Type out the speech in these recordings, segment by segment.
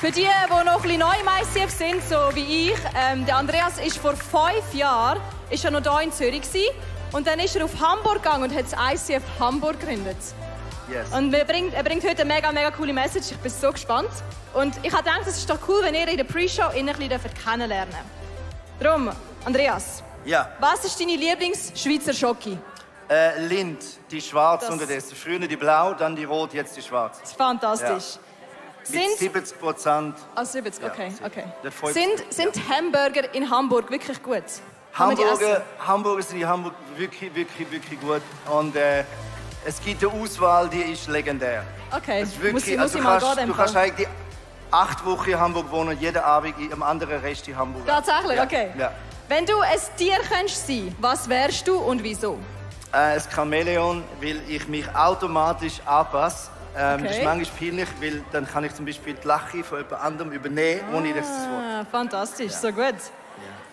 Für die noch ein bisschen neu im ICF sind, so wie ich, der Andreas ist vor 5 Jahren ist er noch hier in Zürich gewesen, und dann ist er auf Hamburg gegangen und hat das ICF Hamburg gegründet. Yes. Und er bringt heute eine mega coole Message. Ich bin so gespannt. Und ich habe gedacht, es ist doch cool, wenn ihr in der Pre-Show ihn ein bisschen kennenlernen dürft. Darum, Andreas, Ja. was ist deine Lieblings-Schweizer Schoki? Lind, die schwarz Das- unterdessen. Früher die blau, dann die rot, jetzt die schwarz. Das ist fantastisch. Mit 70%. Ah, 70, Ja, okay, 70. okay. Das freut mich. Sind Hamburger in Hamburg wirklich gut? Kann man die essen? Hamburger sind in Hamburg wirklich gut. Und es gibt eine Auswahl, die ist legendär. Okay, Das ist wirklich, muss ich mal gehen. du kannst eigentlich 8 Wochen in Hamburg wohnen und jeden Abend in einem anderen Rest in Hamburg. Tatsächlich, Ja, okay. Ja. Wenn du ein Tier könntest sein, was wärst du und wieso? Ein Chamäleon, weil ich mich automatisch anpasse. Das Okay. ist manchmal peinlich, weil dann kann ich zum Beispiel die Lache von jemand anderem übernehmen, ohne dass es will. Ah, fantastisch, so gut.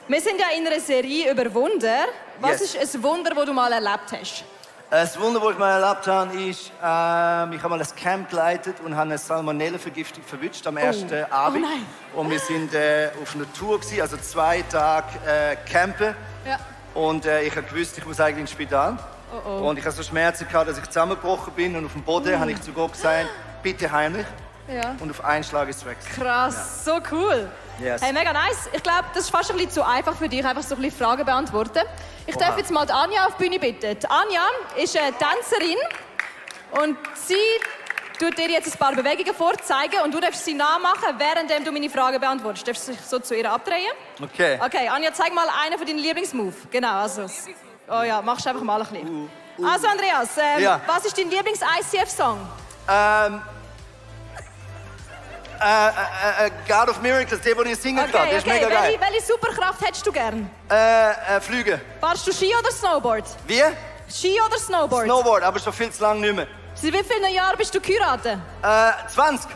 Wir sind ja in einer Serie über Wunder. Was Yes. ist ein Wunder, das du mal erlebt hast? Das Wunder, das ich mal erlebt habe, ist, ich habe mal ein Camp geleitet und habe eine Salmonellenvergiftung verwünscht am ersten Abend. nein. Und wir sind auf einer Tour gewesen, also 2 Tage campen. Ja. Und ich habe gewusst, ich muss eigentlich ins Spital. Und ich hatte so Schmerzen gehabt, dass ich zusammengebrochen bin. Und auf dem Boden habe ich zu Gott gesagt, bitte heimlich. Ja. Und auf einen Schlag ist es weg. Krass, so cool. Yes. Hey, mega nice. Ich glaube, das ist fast ein bisschen zu einfach für dich, einfach so ein bisschen Fragen beantworten. Ich darf jetzt mal die Anja auf die Bühne bitten. Die Anja ist eine Tänzerin und sie tut dir jetzt ein paar Bewegungen vorzeigen und du darfst sie nachmachen, während du meine Fragen beantwortest. Du darfst dich so zu ihr abdrehen. Okay. Okay, Anja, zeig mal einen von deinen Lieblingsmoves. Genau, also. Oh ja, machst einfach mal ein bisschen. Also Andreas, Ja. was ist dein Lieblings-ICF-Song? God of Miracles, der, den ich singen kann, der ist mega geil. Welche Superkraft hättest du gern? Flüge. Fahrst du Ski oder Snowboard? Wie? Ski oder Snowboard? Snowboard, aber schon viel zu lange nicht mehr. Seit wie vielen Jahren bist du geheiratet? 20.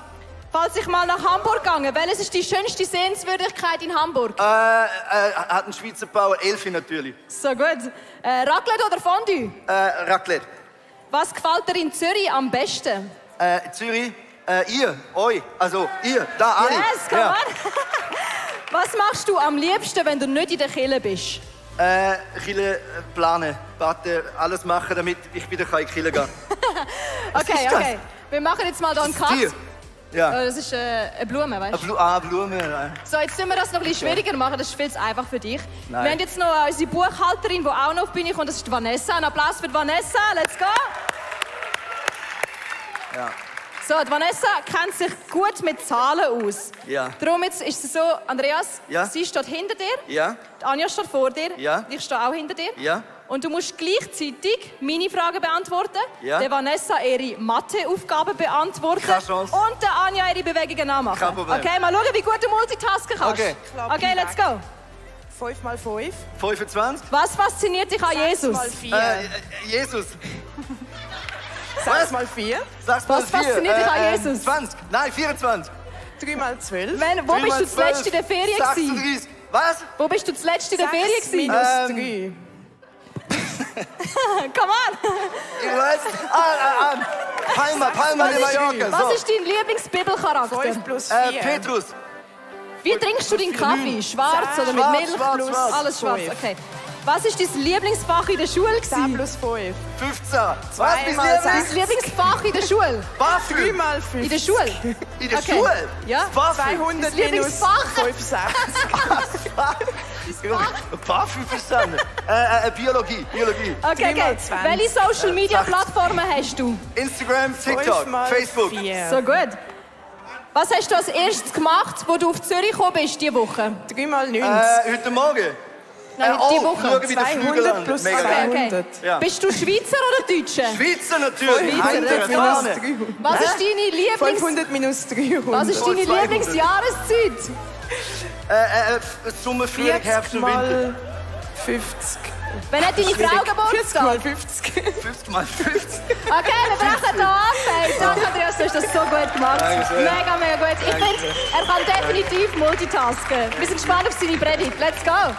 Falls ich mal nach Hamburg gegangen, welches ist die schönste Sehenswürdigkeit in Hamburg? Hat einen Schweizer Bauer, Elfi natürlich. So gut. Raclette oder Fondue? Raclette. Was gefällt dir in Zürich am besten? Zürich, ihr, euch, also ihr, da alle. Yes, come on. Was machst du am liebsten, wenn du nicht in der Kirche bist? Kirche planen, baden, alles machen, damit ich wieder in die Kirche gehen kann. Okay, ist das? okay. Wir machen jetzt mal hier einen Cut. Tier. Ja. Das ist eine Blume, weißt du? Blumen. So, jetzt müssen wir das noch ein bisschen schwieriger machen, das ist viel zu einfach für dich. Nein. Wir haben jetzt noch unsere Buchhalterin, die auch noch auf die Bühne kommt, das ist die Vanessa. Ein Applaus für die Vanessa, let's go! Ja. So, die Vanessa kennt sich gut mit Zahlen aus. Ja. Darum jetzt ist es so, Andreas, Ja. sie steht hinter dir, Ja. die Anja steht vor dir, Ja. ich stehe auch hinter dir. Ja. Und du musst gleichzeitig meine Fragen beantworten, Ja. der Vanessa ihre Matheaufgaben beantworten Keine Chance. und der Anja ihre Bewegungen nachmachen. Kein Problem. Okay, mal schauen, wie gut du multitasken kannst. Okay. Okay, let's go. 5 mal 5. 25. Was fasziniert dich an Jesus? Mal 4. Jesus. 6 mal 4. Sag's Was mal 4. fasziniert dich an Jesus? 20. Nein, 24. 3 mal 12. Wo bist du 3 mal zuletzt in der Ferien gewesen? 36. Was? Wo bist du zuletzt in der Ferien 6 gewesen? minus 3. Come on! Ich weiß. Palma de Mallorca. Was So. ist dein Lieblingsbibelcharakter? 5 plus 4. Petrus. Wie trinkst du deinen Kaffee? Schwarz oder mit Schwarz, Milch? schwarz, schwarz. Alles schwarz, Fünf. okay. Was ist dein Lieblingsfach in der Schule? 10 plus 5. 15. Was? Zwei Mein mal Lieblings- Dein Lieblingsfach in der Schule? 3 BAföG. mal 5. In der Schule? In der Okay. Schule? Ja. BAföG. 200 Das minus Lieblingsfach. 65. BAföG verstanden. Biologie. Okay, Drei okay. mal 20. Welche Social Media Plattformen hast du? Instagram, 5 TikTok, mal Facebook. 4. So gut. Was hast du als erstes gemacht, wo du auf Zürich gekommen bist diese Woche? 3 mal 90. Heute Morgen. Nein, diese Woche. Schauen, wie der Flügel 200 landet. plus Mega Okay, geil. okay. 200. Ja. Bist du Schweizer oder Deutscher? Schweizer natürlich. Schweizer, Heim der let's go. Fahne. 300. Was ist deine Lieblings... 500 minus 300. Was ist deine 200. Lieblingsjahreszeit? Sommer, Frühling, 40 Herbst und Winter. mal 50. Wann hat deine Frau 40 Geburtstag? mal 50. 50 mal 50. Okay, wir brechen hier ab. Hey, danke, Andreas, du hast das so gut gemacht. Dankeschön. Mega, mega gut. Ich finde, er kann definitiv multitasken. Wir sind gespannt auf seine Predigt. Let's go.